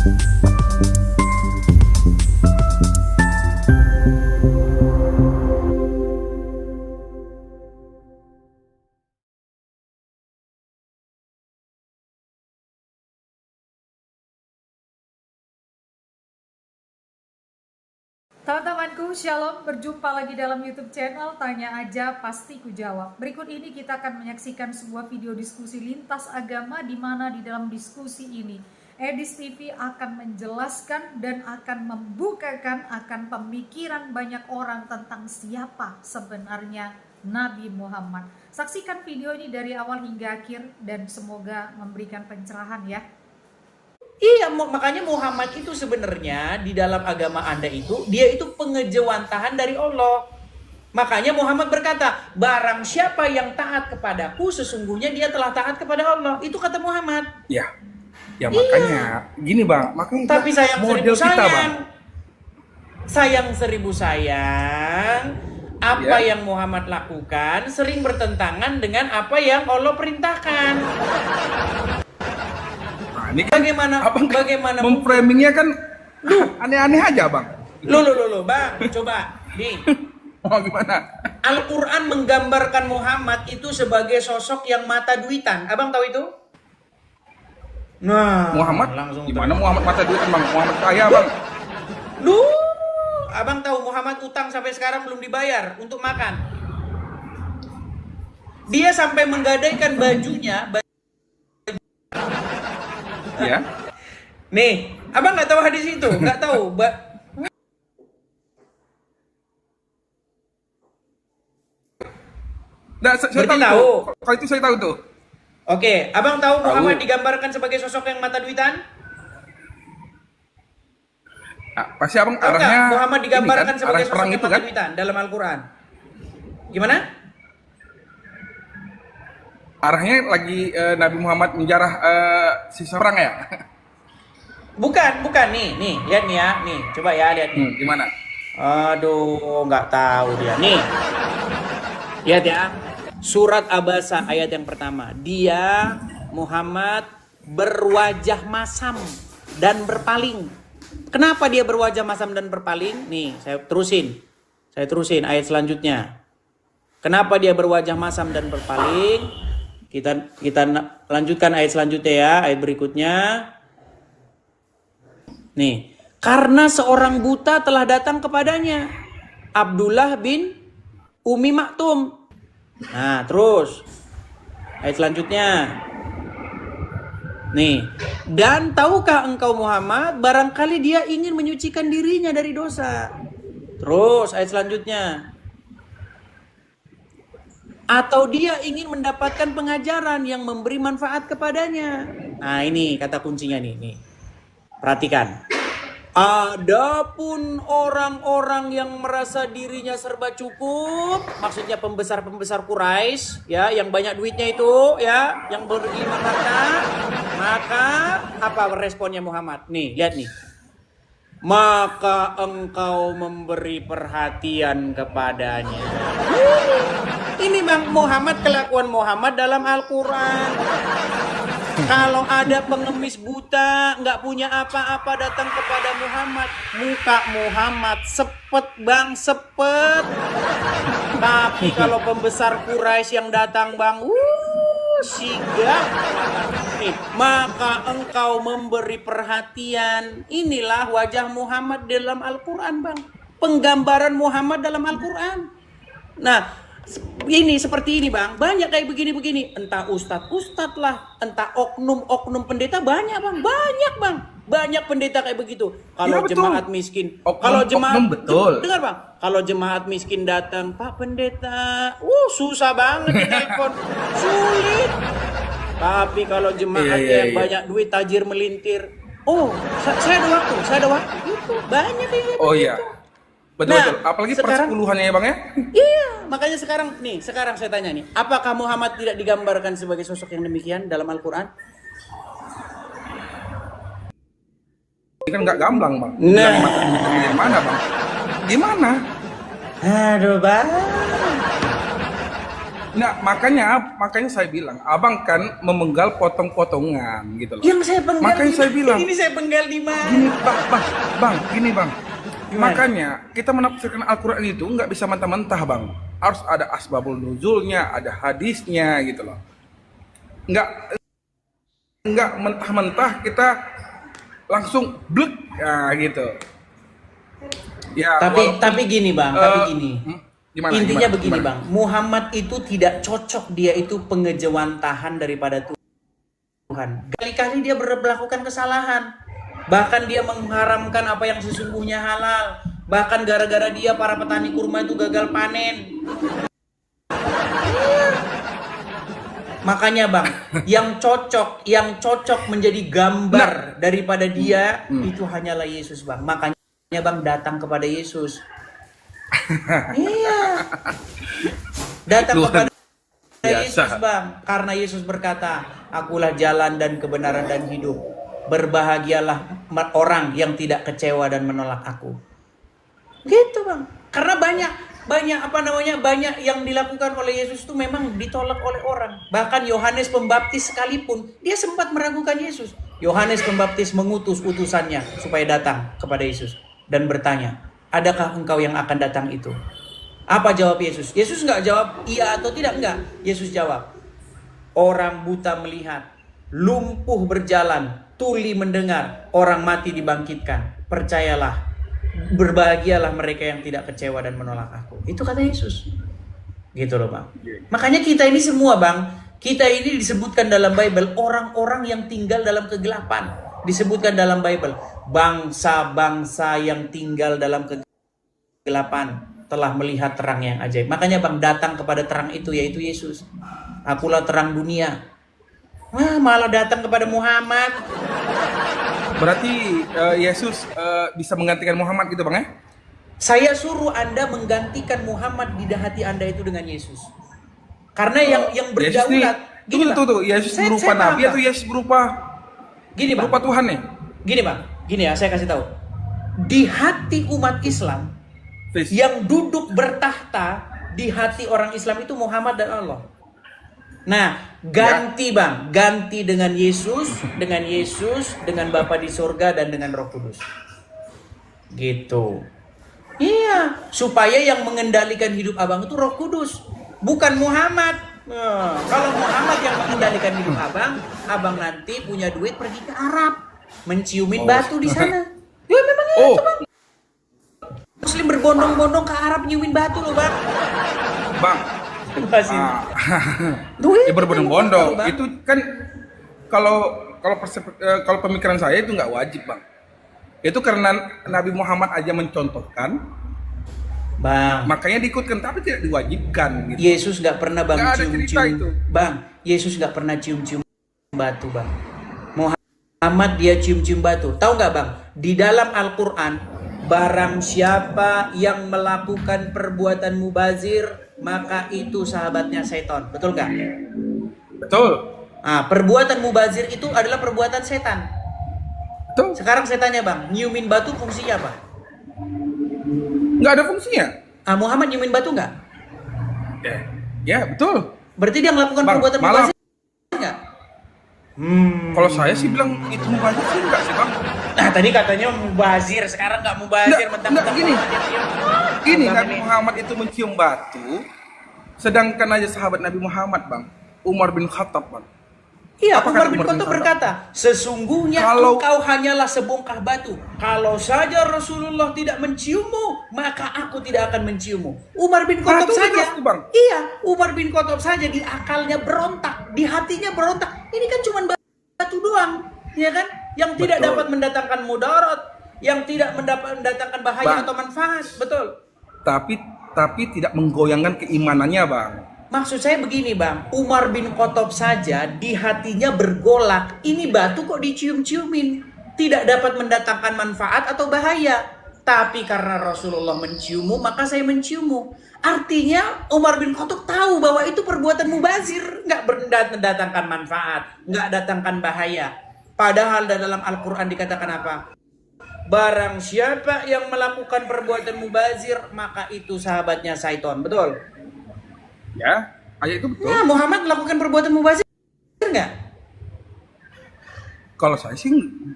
Teman-temanku, Shalom, berjumpa lagi dalam YouTube channel Tanya Aja Pasti Kujawab. Berikut ini kita akan menyaksikan sebuah video diskusi lintas agama di mana di dalam diskusi ini Edis TV akan menjelaskan dan akan membukakan akan pemikiran banyak orang tentang siapa sebenarnya Nabi Muhammad. Saksikan video ini dari awal hingga akhir dan semoga memberikan pencerahan ya. Iya, makanya Muhammad itu sebenarnya di dalam agama Anda itu, dia itu pengejawantahan dari Allah. Makanya Muhammad berkata, barang siapa yang taat kepadaku, sesungguhnya dia telah taat kepada Allah. Itu kata Muhammad. Ya makanya, gini bang, makanya tapi sayang model seribu kita sayang. bang. Sayang seribu sayang, apa yang Muhammad lakukan sering bertentangan dengan apa yang Allah perintahkan. Ini kan Bagaimana memframingnya kan aneh-aneh aja bang. Lo bang, coba nih. Oh gimana? Al-Quran menggambarkan Muhammad itu sebagai sosok yang mata duitan. Abang tahu itu? Nah, Muhammad langsung gimana Muhammad mata duitan bang? Muhammad kaya bang. Abang tahu Muhammad utang sampai sekarang belum dibayar untuk makan. Dia sampai menggadaikan bajunya. Ya. Nih, abang nggak tahu hadis itu, nggak tahu. Nah, saya tahu. Kalau itu saya tahu tuh. Oke, abang tahu Muhammad digambarkan sebagai sosok yang mata duitan? Nah, pasti abang arahnya Muhammad digambarkan kan, sebagai perang sosok yang itu mata kan? duitan dalam Al-Quran. Gimana? Arahnya lagi Nabi Muhammad menjarah sisa perang ya? Bukan nih, lihat nih ya, nih, coba ya lihat nih. Gimana? Aduh, nggak tahu dia. Nih, lihat ya, surat Abasa ayat yang pertama. Dia Muhammad berwajah masam dan berpaling. Kenapa dia berwajah masam dan berpaling? Nih, saya terusin ayat selanjutnya. Kenapa dia berwajah masam dan berpaling? Kita lanjutkan ayat selanjutnya ya, ayat berikutnya. Nih, karena seorang buta telah datang kepadanya, Abdullah bin Umi Maktum. Nah, terus ayat selanjutnya. Nih, dan tahukah engkau Muhammad, barangkali dia ingin menyucikan dirinya dari dosa. Terus ayat selanjutnya. Atau dia ingin mendapatkan pengajaran yang memberi manfaat kepadanya. Nah, ini kata kuncinya nih. Perhatikan. Adapun orang-orang yang merasa dirinya serba cukup, maksudnya pembesar-pembesar Quraisy, ya, yang banyak duitnya itu, ya, yang beriman maka apa responnya Muhammad? Nih, lihat nih. Maka engkau memberi perhatian kepadanya. Ini Bang Muhammad, kelakuan Muhammad dalam Al-Quran. Kalau ada pengemis buta, nggak punya apa-apa datang kepada Muhammad, muka Muhammad sepet bang, sepet. Tapi kalau pembesar Quraisy yang datang bang, sigap. Maka engkau memberi perhatian. Inilah wajah Muhammad dalam Al-Quran bang. Penggambaran Muhammad dalam Al-Quran. Nah, ini seperti ini bang, banyak kayak begini-begini. Entah ustadz lah, entah oknum pendeta, banyak bang, banyak pendeta kayak begitu. Kalau ya, jemaat miskin, kalau jemaat betul. Dengar bang, kalau jemaat miskin datang, Pak Pendeta, susah banget ditelepon, sulit. Tapi kalau jemaat yang banyak duit, tajir melintir, saya ada waktu, itu banyak kayak gitu. Oh iya. Betul. Apalagi persepuluhannya ya bang ya? Iya, makanya sekarang saya tanya nih, apakah Muhammad tidak digambarkan sebagai sosok yang demikian dalam Al-Quran? Ini kan nggak gamblang bang. Nah, gimana bang? Gimana? Aduh bang. Nggak, makanya saya bilang, abang kan memenggal potong-potongan gitu loh. Yang saya penggal. Makanya saya bilang, ini saya penggal di mana? gini gini bang. Gimana? Makanya kita menafsirkan Al-Quran itu nggak bisa mentah-mentah bang. Harus ada asbabul nuzulnya, ada hadisnya gitu loh. Nggak mentah-mentah kita langsung blek ya gitu. Ya, Tapi gini bang, Intinya begini gimana? bang, Muhammad itu tidak cocok, dia itu pengejawantahan daripada Tuhan. Kali-kali dia melakukan kesalahan, bahkan dia mengharamkan apa yang sesungguhnya halal. Bahkan gara-gara dia para petani kurma itu gagal panen. Makanya bang, yang cocok menjadi gambar daripada dia itu hanyalah Yesus bang. Makanya bang datang kepada Yesus. Iya. Datang kepada Yesus bang, karena Yesus berkata, akulah jalan dan kebenaran dan hidup. Berbahagialah orang yang tidak kecewa dan menolak aku. Gitu bang. Karena banyak yang dilakukan oleh Yesus itu memang ditolak oleh orang. Bahkan Yohanes Pembaptis sekalipun dia sempat meragukan Yesus. Yohanes Pembaptis mengutus utusannya supaya datang kepada Yesus dan bertanya, adakah engkau yang akan datang itu? Apa jawab Yesus? Yesus nggak jawab iya atau tidak, enggak. Yesus jawab, orang buta melihat, lumpuh berjalan, tuli mendengar, orang mati dibangkitkan. Percayalah, berbahagialah mereka yang tidak kecewa dan menolak aku. Itu kata Yesus. Gitu loh bang. Makanya kita ini semua bang, kita ini disebutkan dalam Bible orang-orang yang tinggal dalam kegelapan. Disebutkan dalam Bible, bangsa-bangsa yang tinggal dalam kegelapan telah melihat terang yang ajaib. Makanya bang, datang kepada terang itu, yaitu Yesus. Akulah terang dunia. Wah, malah datang kepada Muhammad. Berarti Yesus bisa menggantikan Muhammad gitu bang ya? Saya suruh Anda menggantikan Muhammad di hati Anda itu dengan Yesus. Karena yang berdaulat. Tuh, Yesus berupa nabi atau Yesus berupa berupa Tuhan nih? Gini bang, ya saya kasih tahu. Di hati umat Islam, yang duduk bertahta di hati orang Islam itu Muhammad dan Allah. Nah, ganti dengan Yesus, dengan Bapa di surga dan dengan Roh Kudus. Gitu. Iya, supaya yang mengendalikan hidup abang itu Roh Kudus, bukan Muhammad. Kalau Muhammad yang mengendalikan hidup abang nanti punya duit pergi ke Arab, menciumin batu di sana. Ya memang itu bang. Muslim berbondong-bondong ke Arab nyiumin batu loh bang. Bang. Duit. Ya berbondong-bondong. Itu kan kalau pemikiran saya itu nggak wajib bang. Itu karena Nabi Muhammad aja mencontohkan. Bang, makanya diikutkan tapi tidak diwajibkan gitu. Yesus nggak pernah bang cium-cium. Bang, Yesus nggak pernah cium-cium batu bang. Muhammad dia cium-cium batu. Tahu nggak bang? Di dalam Al-Quran, barang siapa yang melakukan perbuatan mubazir, maka itu sahabatnya setan. Betul nggak? Betul. Nah, perbuatan mubazir itu adalah perbuatan setan. Betul. Sekarang saya tanya bang, nyiumin batu fungsinya apa? Nggak ada fungsinya. Muhammad nyiumin batu nggak? Ya betul. Berarti dia melakukan perbuatan mubazir nggak? Kalau saya sih bilang itu mubazir sih enggak sih bang. Nah tadi katanya mubazir, sekarang nggak mubazir. Enggak gini Nabi Muhammad itu mencium batu, sedangkan aja sahabat Nabi Muhammad bang, Umar bin Khattab bang. Iya, Umar bin Khattab berkata, sesungguhnya engkau hanyalah sebongkah batu. Kalau saja Rasulullah tidak menciummu, maka aku tidak akan menciummu. Umar bin Khattab saja. Iya, Umar bin Khattab saja di akalnya berontak, di hatinya berontak. Ini kan cuma batu doang, ya kan? Yang tidak dapat mendatangkan mudarat, yang tidak mendatangkan bahaya atau manfaat, betul. Tapi tidak menggoyangkan keimanannya bang. Maksud saya begini bang, Umar bin Khattab saja di hatinya bergolak, ini batu kok dicium-ciumin, tidak dapat mendatangkan manfaat atau bahaya. Tapi karena Rasulullah menciummu, maka saya menciummu. Artinya Umar bin Khattab tahu bahwa itu perbuatan mubazir, nggak mendatangkan manfaat, nggak datangkan bahaya. Padahal dalam Al-Quran dikatakan apa? Barang siapa yang melakukan perbuatan mubazir, maka itu sahabatnya syaitan, betul? Ya. Ayat itu betul. Nah, Muhammad melakukan perbuatan mubazir nggak? Kalau saya sih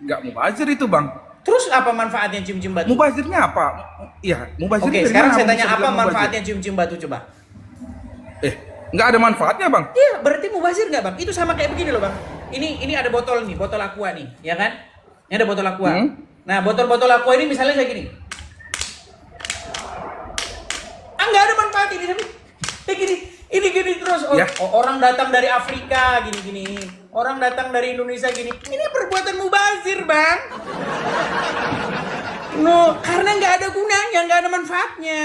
nggak mubazir itu, Bang. Terus apa manfaatnya cium-cium batu? Mubazirnya apa? Iya, mubazir. Oke, dari sekarang mana saya Abang tanya bisa apa bilang mubazir? manfaatnya cium-cium batu coba? Nggak ada manfaatnya, Bang. Iya, berarti mubazir nggak bang? Itu sama kayak begini loh bang. Ini ada botol nih, botol aqua nih, ya kan? Ini ada botol aqua. Nah, botol-botol aqua ini misalnya kayak gini. Nggak ada manfaat ini tapi kayak gini. Ini gini terus. Ya. Orang datang dari Afrika gini-gini. Orang datang dari Indonesia gini. Ini perbuatan mubazir bang. No, karena nggak ada gunanya, nggak ada manfaatnya.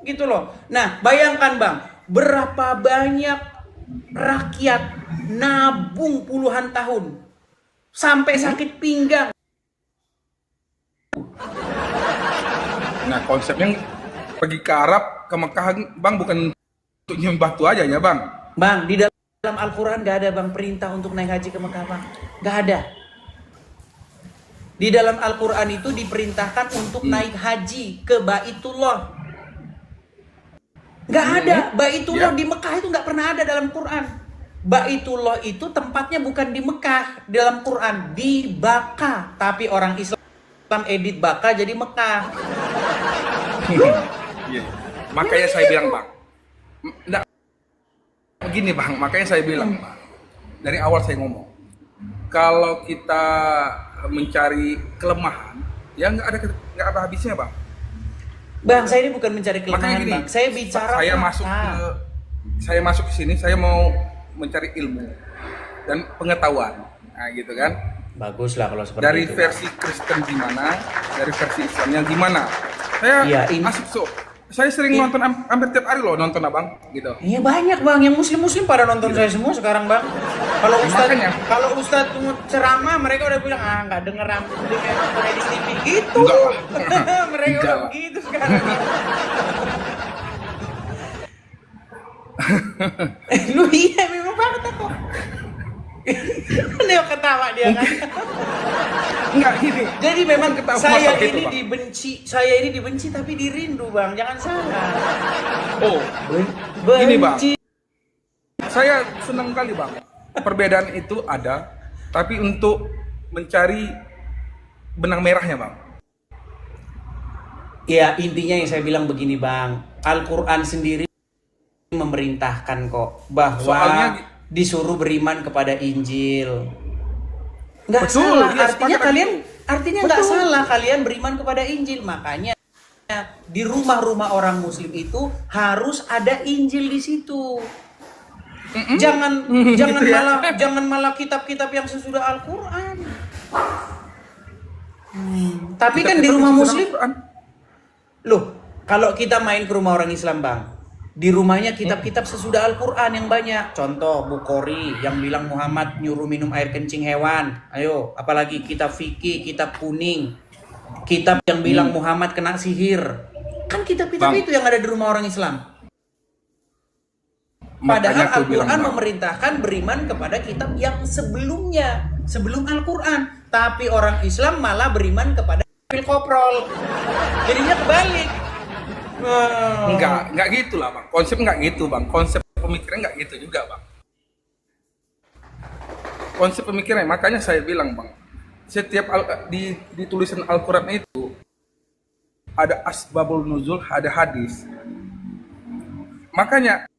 Gitu loh. Nah, bayangkan bang, berapa banyak rakyat nabung puluhan tahun sampai sakit pinggang. Nah, konsepnya pergi ke Arab, ke Mekah, Bang, bukan untuk nyium batu aja ya, Bang. Bang, di dalam Al-Quran gak ada bang perintah untuk naik haji ke Mekah bang. Gak ada. Di dalam Al-Quran itu diperintahkan untuk naik haji ke Baitullah. Gak ada. Baitullah di Mekah itu gak pernah ada dalam Quran. Baitullah itu tempatnya bukan di Mekah dalam Quran, di Baka. Tapi orang Islam edit Baka jadi Mekah. Iya. Makanya saya bilang, Bang. Nggak, begini, Bang. Makanya saya bilang, Bang. Dari awal saya ngomong. Kalau kita mencari kelemahan, ya nggak ada habisnya, Bang. Bang, saya ini bukan mencari kelemahan, Makanya gini, bang. Saya bicara saya masuk ke sini, saya mau mencari ilmu dan pengetahuan. Nah, gitu kan. Bagus lah kalau seperti Dari itu. versi Kristen gimana, dari versi Islamnya gimana. Saya masuk saya sering nonton hampir tiap hari loh nonton abang gitu. Iya banyak bang, yang muslim pada nonton saya semua sekarang bang. Kalau ustadz ceramah mereka udah bilang nggak denger nonton Edis TV gitu. Mereka udah begitu sekarang. Lu iya memang banget aku. Dia ketawa dia kan. Enggak gini. Jadi memang saya ini Bang. dibenci tapi dirindu bang, jangan salah. Oh, gini bang. Saya senang kali bang. Perbedaan itu ada, tapi untuk mencari benang merahnya bang. Ya intinya yang saya bilang begini bang, Al-Quran sendiri memerintahkan kok bahwa disuruh beriman kepada Injil. Nggak salah, artinya nggak salah kalian beriman kepada Injil. Makanya di rumah-rumah orang Muslim itu harus ada Injil di situ. Jangan malah kitab-kitab yang sesudah Al-Quran. Tapi kan di rumah Muslim, loh, kalau kita main ke rumah orang Islam bang, di rumahnya kitab-kitab sesudah Al-Quran yang banyak. Contoh Bukhari yang bilang Muhammad nyuruh minum air kencing hewan. Ayo, apalagi kitab fikih, kitab kuning, kitab yang bilang Muhammad kena sihir. Kan kitab-kitab itu yang ada di rumah orang Islam. Padahal Al-Quran memerintahkan beriman kepada kitab yang sebelumnya, sebelum Al-Quran. Tapi orang Islam malah beriman kepada pil koprol. Jadinya kebalik. Enggak gitu lah bang. Konsep enggak gitu bang. Konsep pemikiran enggak gitu juga bang. Konsep pemikiran, makanya saya bilang bang, setiap di tulisan Al-Quran itu ada asbabul nuzul, ada hadis. Makanya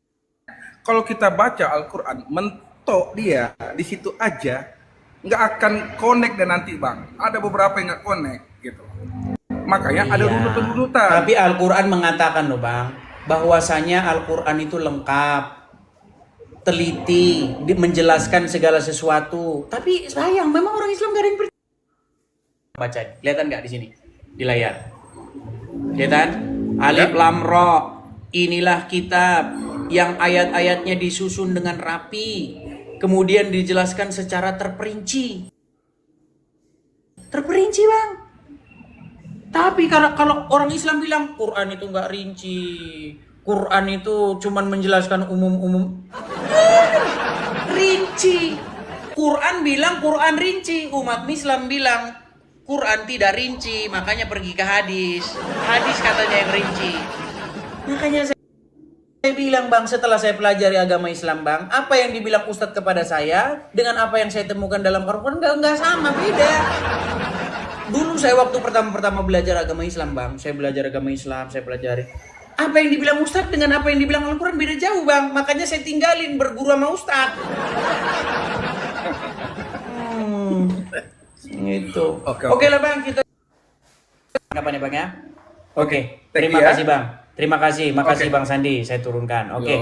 kalau kita baca Al-Quran, mentok dia di situ aja, nggak akan connect dan nanti bang. Ada beberapa yang nggak connect gitu. Makanya ada runutan-runutan. Tapi Al-Quran mengatakan loh bang, bahwasanya Al-Quran itu lengkap, teliti, menjelaskan segala sesuatu. Tapi sayang, memang orang Islam gak ada yang baca. Kelihatan nggak di sini di layar? Kelihatan? Alif Lam Ra. Inilah kitab yang ayat-ayatnya disusun dengan rapi, kemudian dijelaskan secara terperinci. Terperinci bang. Tapi kalau orang Islam bilang Quran itu nggak rinci, Quran itu cuman menjelaskan umum-umum. Rinci. Quran bilang Quran rinci, umat Islam bilang Quran tidak rinci, makanya pergi ke hadis. Hadis katanya yang rinci. Makanya saya Saya bilang bang, setelah saya pelajari agama Islam bang, apa yang dibilang Ustadz kepada saya dengan apa yang saya temukan dalam Al-Quran nggak sama, beda. Dulu saya waktu pertama belajar agama Islam bang, saya belajar agama Islam, saya pelajari. Apa yang dibilang Ustadz dengan apa yang dibilang Al-Quran beda jauh bang, makanya saya tinggalin berguru sama Ustadz. Gitu. Oke lah bang, kita kapan ya bang ya? Oke, terima kasih bang. Terima kasih, makasih Bang Sandi, saya turunkan. Oke.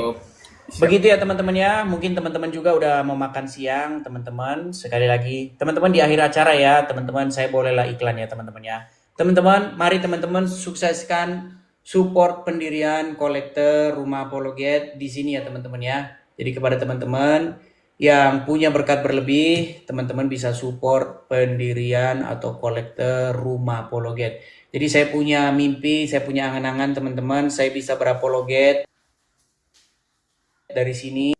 Begitu ya teman-teman ya. Mungkin teman-teman juga udah mau makan siang, teman-teman. Sekali lagi, teman-teman di akhir acara ya, teman-teman saya bolehlah iklan ya teman-teman ya. Teman-teman, mari teman-teman sukseskan support pendirian kolektor Rumah Apologet di sini ya teman-teman ya. Jadi kepada teman-teman yang punya berkat berlebih, teman-teman bisa support pendirian atau kolektor Rumah Apologet. Jadi saya punya mimpi, saya punya angan-angan teman-teman, saya bisa berapologet dari sini.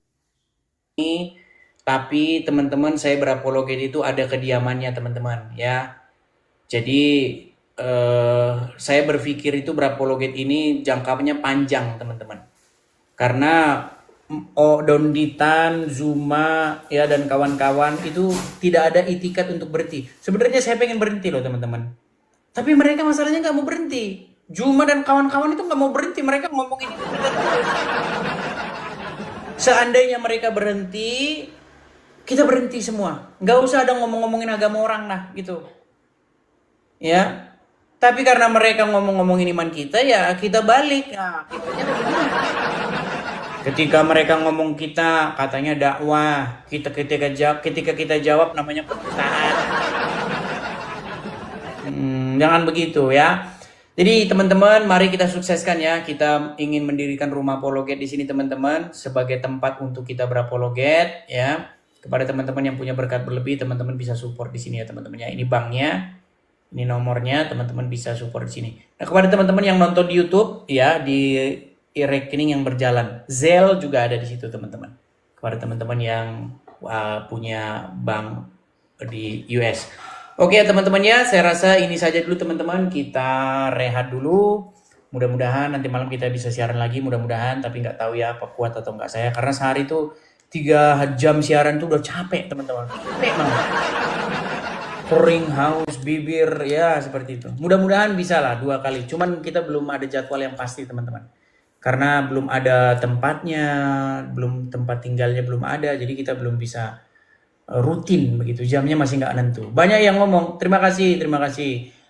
Tapi teman-teman saya berapologet itu ada kediamannya teman-teman ya. Jadi saya berpikir itu berapologet ini jangkanya panjang teman-teman. Karena Donditan, Zuma ya dan kawan-kawan itu tidak ada itikat untuk berhenti. Sebenarnya saya pengen berhenti loh teman-teman. Tapi mereka masalahnya nggak mau berhenti. Juma dan kawan-kawan itu nggak mau berhenti. Mereka ngomongin itu terus. Seandainya mereka berhenti, kita berhenti semua. Nggak usah ada ngomong-ngomongin agama orang nah gitu. Ya. Tapi karena mereka ngomong-ngomongin iman kita, ya kita balik. Nah, ketika mereka ngomong kita, katanya dakwah. Ketika kita jawab namanya penistaan. Jangan begitu ya. Jadi teman-teman, mari kita sukseskan ya. Kita ingin mendirikan Rumah Apologet di sini teman-teman sebagai tempat untuk kita berapologet ya. Kepada teman-teman yang punya berkat berlebih, teman-teman bisa support di sini ya teman-teman ya. Ini banknya, ini nomornya, teman-teman bisa support di sini. Nah, kepada teman-teman yang nonton di YouTube ya, di rekening yang berjalan, Zelle juga ada di situ teman-teman. Kepada teman-teman yang punya bank di US. Oke teman-teman ya, saya rasa ini saja dulu teman-teman. Kita rehat dulu. Mudah-mudahan nanti malam kita bisa siaran lagi. Mudah-mudahan, tapi nggak tahu ya apa kuat atau nggak saya. Karena sehari itu 3 jam siaran itu udah capek teman-teman. Capek banget. Kering, haus, bibir, ya seperti itu. Mudah-mudahan bisa lah 2 kali. Cuman kita belum ada jadwal yang pasti teman-teman. Karena belum ada tempatnya, belum tempat tinggalnya belum ada. Jadi kita belum bisa rutin begitu, jamnya masih nggak nentu. Banyak yang ngomong terima kasih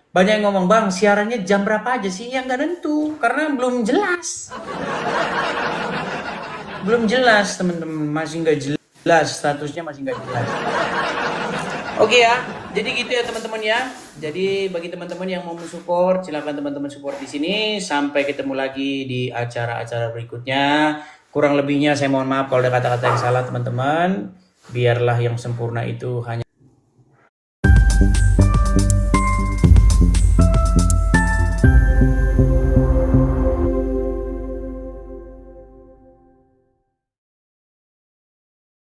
banyak yang ngomong bang siarannya jam berapa aja sih, yang nggak nentu karena belum jelas teman-teman, masih nggak jelas statusnya, masih nggak jelas. Oke ya, jadi gitu ya teman-teman ya. Jadi bagi teman-teman yang mau mensupport, silakan teman-teman support di sini. Sampai ketemu lagi di acara-acara berikutnya. Kurang lebihnya saya mohon maaf kalau ada kata-kata yang salah teman-teman. Biarlah yang sempurna itu hanya